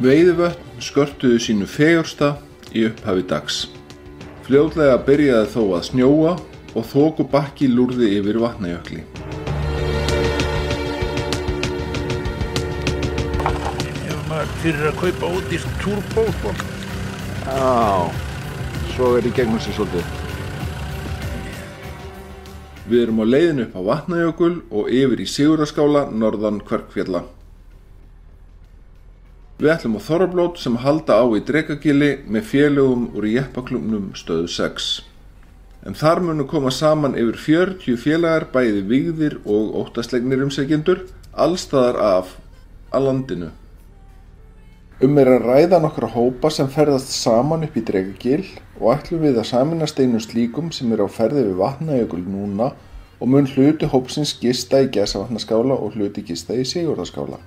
Veiðivötn skörtuðu sínu fegursta í upphafi dags. Fljótlega byrjaði þó að snjóa og þokubakki lúrði yfir Vatnajökli. Ef maður fyrir að kaupa út í túrbó, sko. Já, svo í gegnum sig svolítið. Við erum á leiðinu upp á Vatnajökul og yfir í Sigurðarskála norðan Kverkfjalla. Við ætlum á Þorrablót sem halda á í Drekagili með félögum úr jeppaklúbbnum stöð 6. En þar munu koma saman yfir 40 félagar bæði vígðir og óttaslegnir umsækjendur allstaðar af að landinu. Er að ræða nokkra hópa sem ferðast saman upp í Drekagil og ætlum við að sameinast einum slíkum sem á ferði við Vatnajökul núna og mun hluti hópsins gista í Gæsavatnaskála og hluti gista í Sigurðarskála.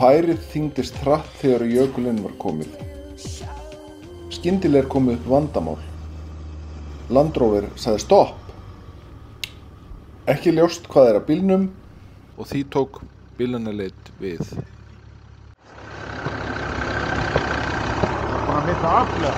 Færið þyngdist hratt þegar jökulinn var komið. Skyndilega komið upp vandamál. Land Rover sagði stopp. Ekki ljóst hvað að bílnum og því tók bílunarleit við. Bara mitt að afla.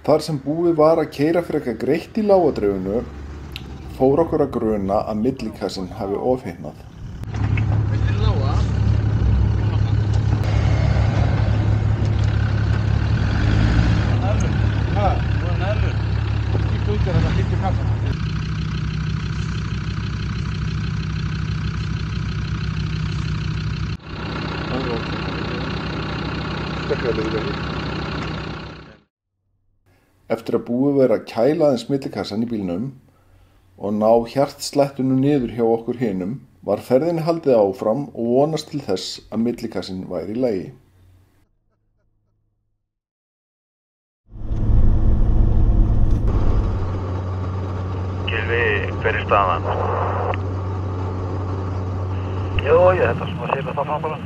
Þar sem búið var að keyra frekar greitt í lágadreifinu, fór okkur að gruna að millikassinn hafi ofhitnað. Viltu lága? Nærður. Ekki út þetta lítið kassan. Eftir að búið vera að kæla aðeins millikassan í bílnum og ná hjartslættunum niður hjá okkur hinum, var ferðinni haldið áfram og vonast til þess að millikassin væri í lagi. Gylfi, hver staðan? Jú, ég þetta sem að sýla það fram bara.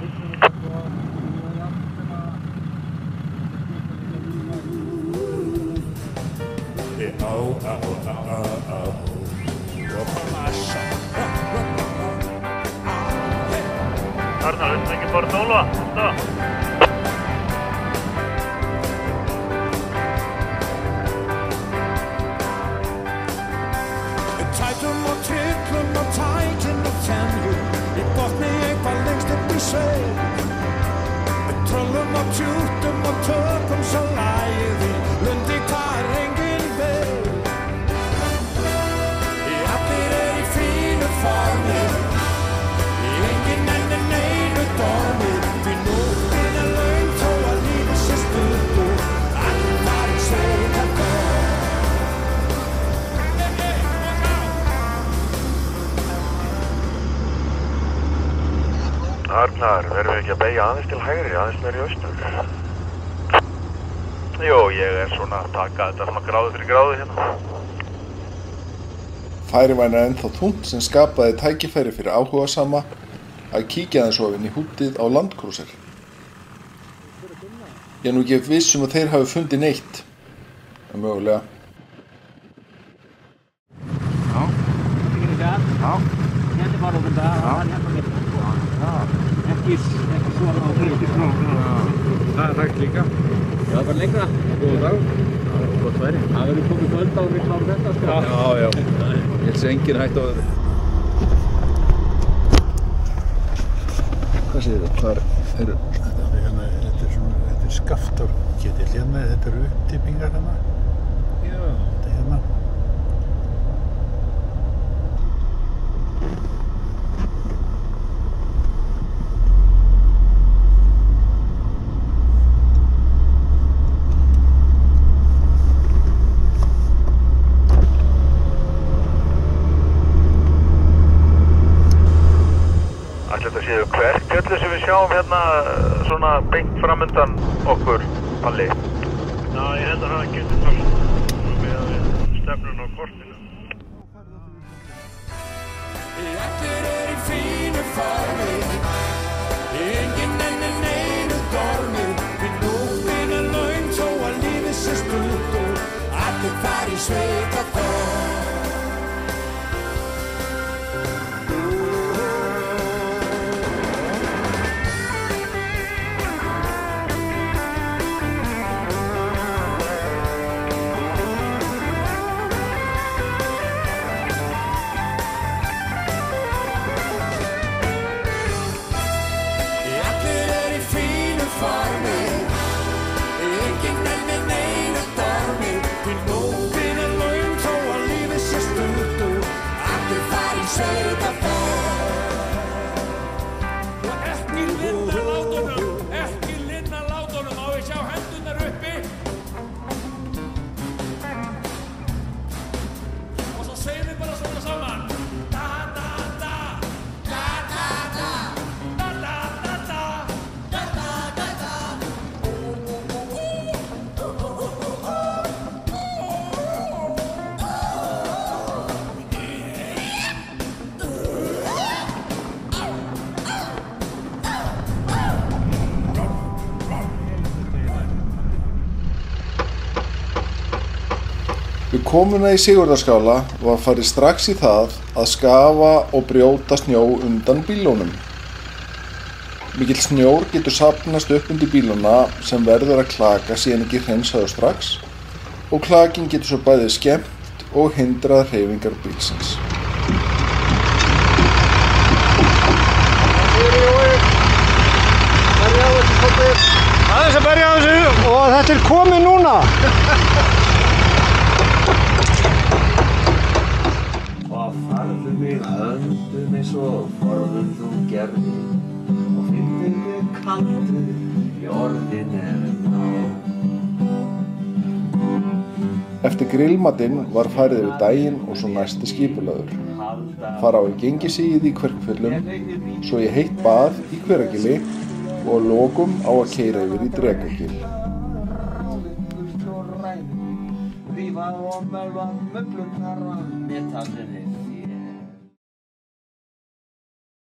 Arnar, viltu ekki bara dóla? Tætum og trillum og tætin og tennjum í botni eitthvað lengst upp í sveig. Tröllum og tjútum og tökum svo lagið í lundi hvar enginn veig. Allir í fínu formi, enginn ennir neinu dormi. Því nóttin löng þó að lífið sé stutt og allir farin sveig að góð. Arnar, verðum við ekki að beygja aðeins til hægri, aðeins meir í austur? Jú, ég svona að taka þetta svona gráðu fyrir gráðu hérna. Færið væri ennþá þungt sem skapaði tækifæri fyrir áhugasama að kíkja aðeins ofin í hútið á Landcruiser. Ég nú ekki viss að þeir hafi fundið neitt, en mögulega. Já, þetta ekki það? Já. Hérna bara okkur það, hérna mitt. Ekki svona á hluti. Það hægt líka. Já, það var lengra. Góða dag. Gott væri. Það verður komið kvöld á og við klárum þetta, sko. Já. Ég held sem enginn hægt á þessu. Hvað segir það? Hvar eru? Þetta er skaftarketill hérna, þetta eru upptippingar hérna. Já. Þetta er hérna. sjáum hérna svona beint framundan okkur, Palli? Já, ég held að það getur fast með stefnun á kortinu. Allir í fínu formi, enginn neinu dormi, við nóttin laun þó að lífið sé stutt og allir fari í sveitaborg. Við komuna í Sigurðarskála var farið strax í það að skafa og brjóta snjó undan bílunum. Mikill snjór getur safnast upp undir bíluna sem verður að klaka síðan ekki hreinsaður strax og klakin getur svo bæði skemmt og hindrað hreyfingar bílsins. Aðeins að berja á þessu og þetta er komið núna. Farðu mig höndum eins og forðum þú gerði og fylltu mig kaldu í orðin ná. Eftir grillmatinn var farið yfir daginn og svo næsti skipulagður. Fara á í Gengisíð í Kverkfjöllum, svo í heitt bað í Hveragili og að lokum á að keyra yfir í Drekagil. Rífa og mölva möglurnar af metallinni.